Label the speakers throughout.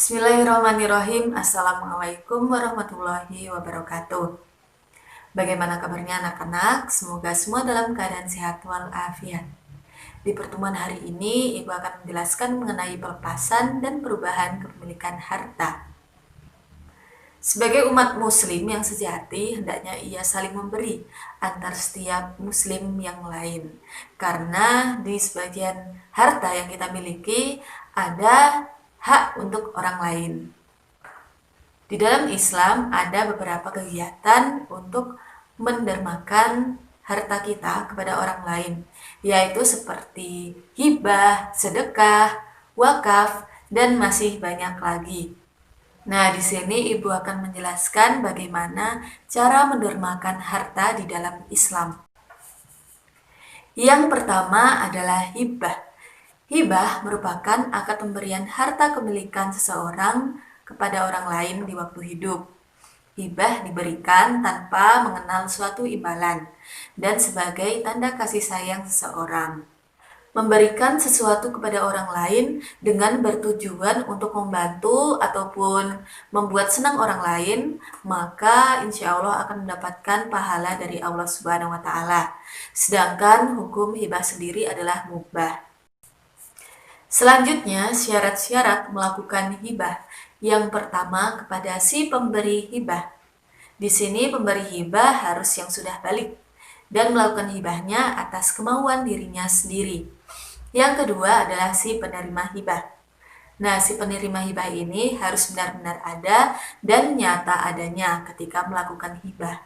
Speaker 1: Bismillahirrahmanirrahim. Assalamualaikum warahmatullahi wabarakatuh. Bagaimana kabarnya anak-anak? Semoga semua dalam keadaan sehat walafiat. Di pertemuan hari ini, Ibu akan menjelaskan mengenai pelepasan dan perubahan kepemilikan harta. Sebagai umat muslim yang sejati, hendaknya ia saling memberi antar setiap muslim yang lain. Karena di sebagian harta yang kita miliki ada hak untuk orang lain. Di dalam Islam ada beberapa kegiatan untuk mendermakan harta kita kepada orang lain, yaitu seperti hibah, sedekah, wakaf, dan masih banyak lagi. Nah, di sini Ibu akan menjelaskan bagaimana cara mendermakan harta di dalam Islam. Yang pertama adalah hibah. Hibah merupakan akad pemberian harta kepemilikan seseorang kepada orang lain di waktu hidup. Hibah diberikan tanpa mengenal suatu imbalan dan sebagai tanda kasih sayang seseorang. Memberikan sesuatu kepada orang lain dengan bertujuan untuk membantu ataupun membuat senang orang lain, maka insya Allah akan mendapatkan pahala dari Allah Subhanahu wa Ta'ala. Sedangkan hukum hibah sendiri adalah mubah. Selanjutnya, syarat-syarat melakukan hibah. Yang pertama, kepada si pemberi hibah. Di sini pemberi hibah harus yang sudah balik dan melakukan hibahnya atas kemauan dirinya sendiri. Yang kedua adalah si penerima hibah. Nah, si penerima hibah ini harus benar-benar ada dan nyata adanya ketika melakukan hibah.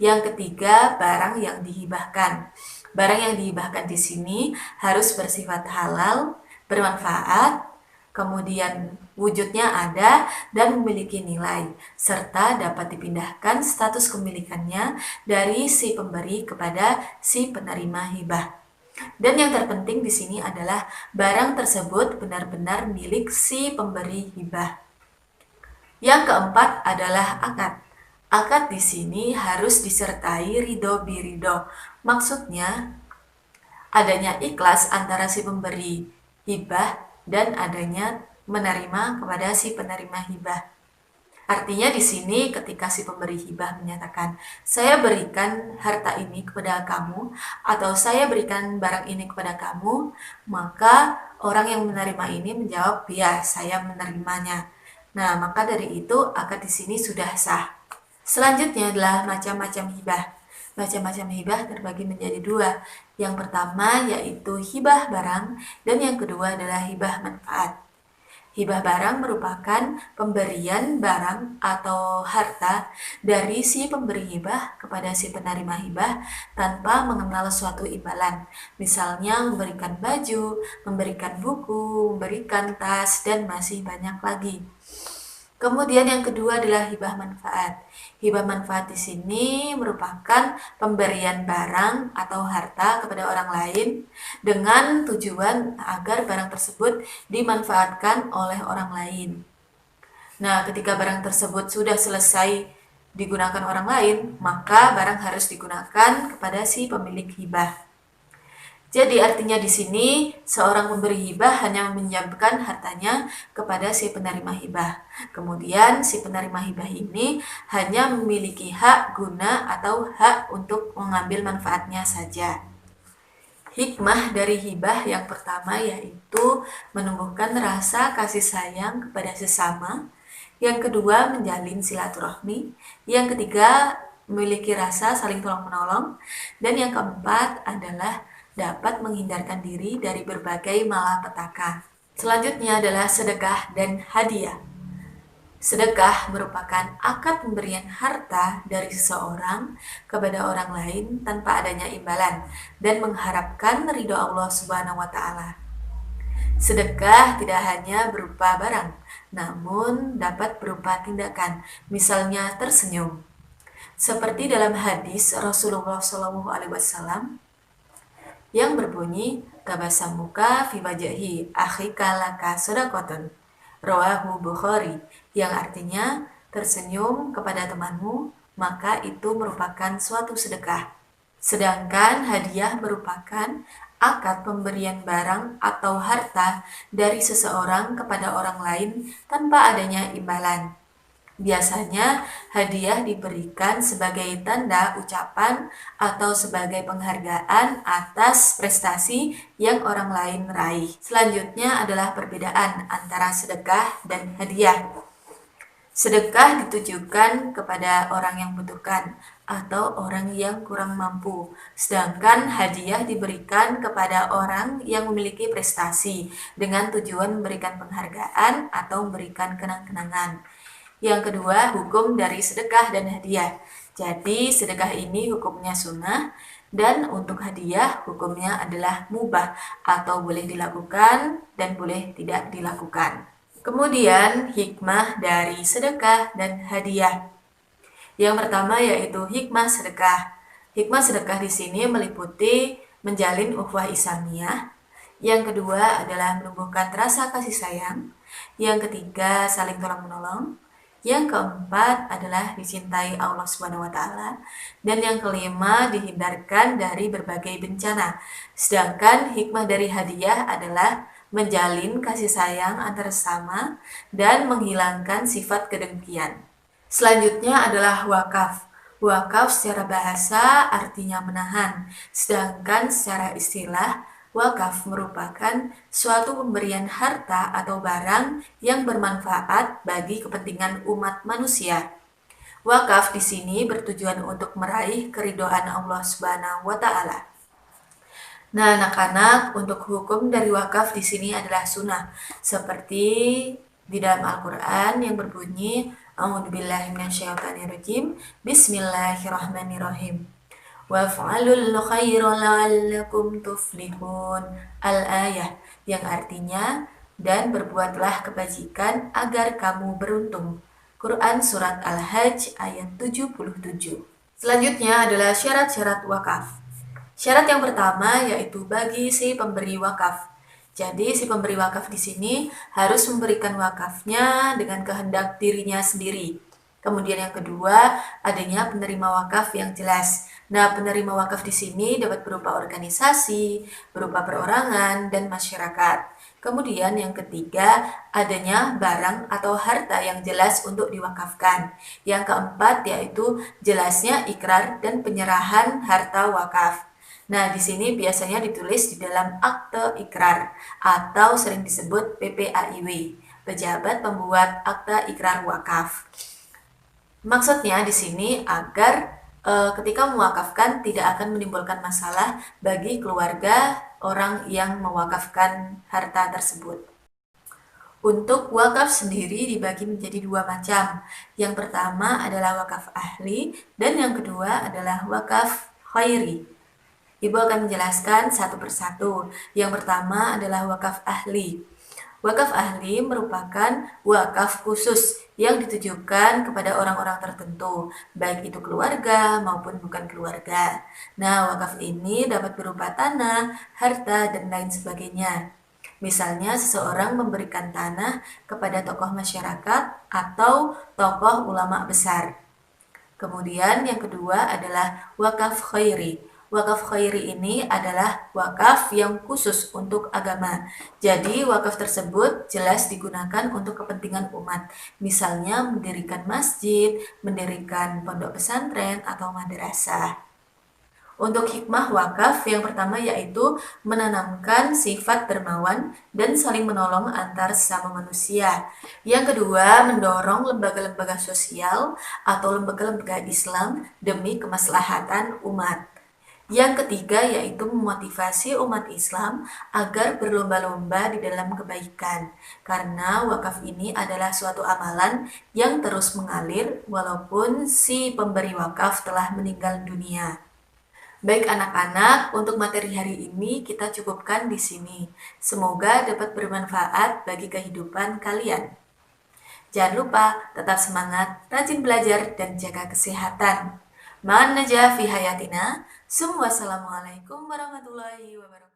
Speaker 1: Yang ketiga, barang yang dihibahkan. Barang yang dihibahkan di sini harus bersifat halal, bermanfaat, kemudian wujudnya ada dan memiliki nilai, serta dapat dipindahkan status kepemilikannya dari si pemberi kepada si penerima hibah. Dan yang terpenting di sini adalah barang tersebut benar-benar milik si pemberi hibah. Yang keempat adalah akad. Akad di sini harus disertai ridho birido. Maksudnya adanya ikhlas antara si pemberi hibah dan adanya menerima kepada si penerima hibah. Artinya di sini ketika si pemberi hibah menyatakan, saya berikan harta ini kepada kamu atau saya berikan barang ini kepada kamu, maka orang yang menerima ini menjawab, ya saya menerimanya. Nah, maka dari itu akad di sini sudah sah. Selanjutnya adalah macam-macam hibah. Macam-macam hibah terbagi menjadi dua. Yang pertama yaitu hibah barang dan yang kedua adalah hibah manfaat. Hibah barang merupakan pemberian barang atau harta dari si pemberi hibah kepada si penerima hibah tanpa mengenal suatu imbalan. Misalnya memberikan baju, memberikan buku, memberikan tas, dan masih banyak lagi. Kemudian yang kedua adalah hibah manfaat. Hibah manfaat di sini merupakan pemberian barang atau harta kepada orang lain dengan tujuan agar barang tersebut dimanfaatkan oleh orang lain. Nah, ketika barang tersebut sudah selesai digunakan orang lain, maka barang harus digunakan kepada si pemilik hibah. Jadi artinya di sini seorang pemberi hibah hanya meminjamkan hartanya kepada si penerima hibah. Kemudian si penerima hibah ini hanya memiliki hak guna atau hak untuk mengambil manfaatnya saja. Hikmah dari hibah yang pertama yaitu menumbuhkan rasa kasih sayang kepada sesama. Yang kedua menjalin silaturahmi. Yang ketiga memiliki rasa saling tolong-menolong. Dan yang keempat adalah dapat menghindarkan diri dari berbagai malapetaka. Selanjutnya adalah sedekah dan hadiah. Sedekah merupakan akad pemberian harta dari seseorang kepada orang lain tanpa adanya imbalan dan mengharapkan ridho Allah Subhanahu wa Ta'ala. Sedekah tidak hanya berupa barang, namun dapat berupa tindakan, misalnya tersenyum. Seperti dalam hadis Rasulullah SAW yang berbunyi tabasamuka fi wajhi akhika laka shadaqatan rawahu Bukhari, yang artinya tersenyum kepada temanmu maka itu merupakan suatu sedekah. Sedangkan hadiah merupakan akad pemberian barang atau harta dari seseorang kepada orang lain tanpa adanya imbalan. Biasanya, hadiah diberikan sebagai tanda ucapan atau sebagai penghargaan atas prestasi yang orang lain raih. Selanjutnya adalah perbedaan antara sedekah dan hadiah. Sedekah ditujukan kepada orang yang membutuhkan atau orang yang kurang mampu, sedangkan hadiah diberikan kepada orang yang memiliki prestasi dengan tujuan memberikan penghargaan atau memberikan kenang-kenangan. Yang kedua, hukum dari sedekah dan hadiah. Jadi, sedekah ini hukumnya sunnah, dan untuk hadiah hukumnya adalah mubah atau boleh dilakukan dan boleh tidak dilakukan. Kemudian, hikmah dari sedekah dan hadiah. Yang pertama yaitu hikmah sedekah. Hikmah sedekah di sini meliputi menjalin ukhuwah Islamiyah. Yang kedua adalah menumbuhkan rasa kasih sayang. Yang ketiga, saling tolong-menolong. Yang keempat adalah dicintai Allah Subhanahu wa taala, dan yang kelima dihindarkan dari berbagai bencana. Sedangkan hikmah dari hadiah adalah menjalin kasih sayang antar sesama dan menghilangkan sifat kedengkian. Selanjutnya adalah wakaf. Wakaf secara bahasa artinya menahan, sedangkan secara istilah wakaf merupakan suatu pemberian harta atau barang yang bermanfaat bagi kepentingan umat manusia. Wakaf di sini bertujuan untuk meraih keridhaan Allah Subhanahu wa taala. Nah, anak-anak, untuk hukum dari wakaf di sini adalah sunnah, seperti di dalam Al-Qur'an yang berbunyi A'udzubillahi minasyaitonirrajim. Bismillahirrahmanirrahim. Waf'alul khaira la'allakum tuflihun. Al-ayah, yang artinya dan berbuatlah kebajikan agar kamu beruntung. Quran Surat Al-Hajj ayat 77. Selanjutnya adalah syarat-syarat wakaf. Syarat yang pertama yaitu bagi si pemberi wakaf. Jadi si pemberi wakaf di sini harus memberikan wakafnya dengan kehendak dirinya sendiri. Kemudian yang kedua, adanya penerima wakaf yang jelas. Nah, penerima wakaf di sini dapat berupa organisasi, berupa perorangan, dan masyarakat. Kemudian yang ketiga, adanya barang atau harta yang jelas untuk diwakafkan. Yang keempat yaitu jelasnya ikrar dan penyerahan harta wakaf. Nah, di sini biasanya ditulis di dalam akte ikrar atau sering disebut PPAIW, pejabat pembuat akte ikrar wakaf. Maksudnya di sini agar ketika mewakafkan tidak akan menimbulkan masalah bagi keluarga orang yang mewakafkan harta tersebut. Untuk wakaf sendiri dibagi menjadi dua macam. Yang pertama adalah wakaf ahli dan yang kedua adalah wakaf khairi. Ibu akan menjelaskan satu persatu. Yang pertama adalah wakaf ahli. Wakaf ahli merupakan wakaf khusus yang ditujukan kepada orang-orang tertentu, baik itu keluarga maupun bukan keluarga. Nah, wakaf ini dapat berupa tanah, harta, dan lain sebagainya. Misalnya, seseorang memberikan tanah kepada tokoh masyarakat atau tokoh ulama besar. Kemudian yang kedua adalah wakaf khairi. Wakaf khairi ini adalah wakaf yang khusus untuk agama. Jadi wakaf tersebut jelas digunakan untuk kepentingan umat. Misalnya mendirikan masjid, mendirikan pondok pesantren, atau madrasah. Untuk hikmah wakaf yang pertama yaitu menanamkan sifat dermawan dan saling menolong antar sesama manusia. Yang kedua, mendorong lembaga-lembaga sosial atau lembaga-lembaga Islam demi kemaslahatan umat. Yang ketiga yaitu memotivasi umat Islam agar berlomba-lomba di dalam kebaikan. Karena wakaf ini adalah suatu amalan yang terus mengalir walaupun si pemberi wakaf telah meninggal dunia. Baik anak-anak, untuk materi hari ini kita cukupkan di sini. Semoga dapat bermanfaat bagi kehidupan kalian. Jangan lupa tetap semangat, rajin belajar, dan jaga kesehatan. Ma'an najah fi hayatina. Assalamualaikum warahmatullahi wabarakatuh.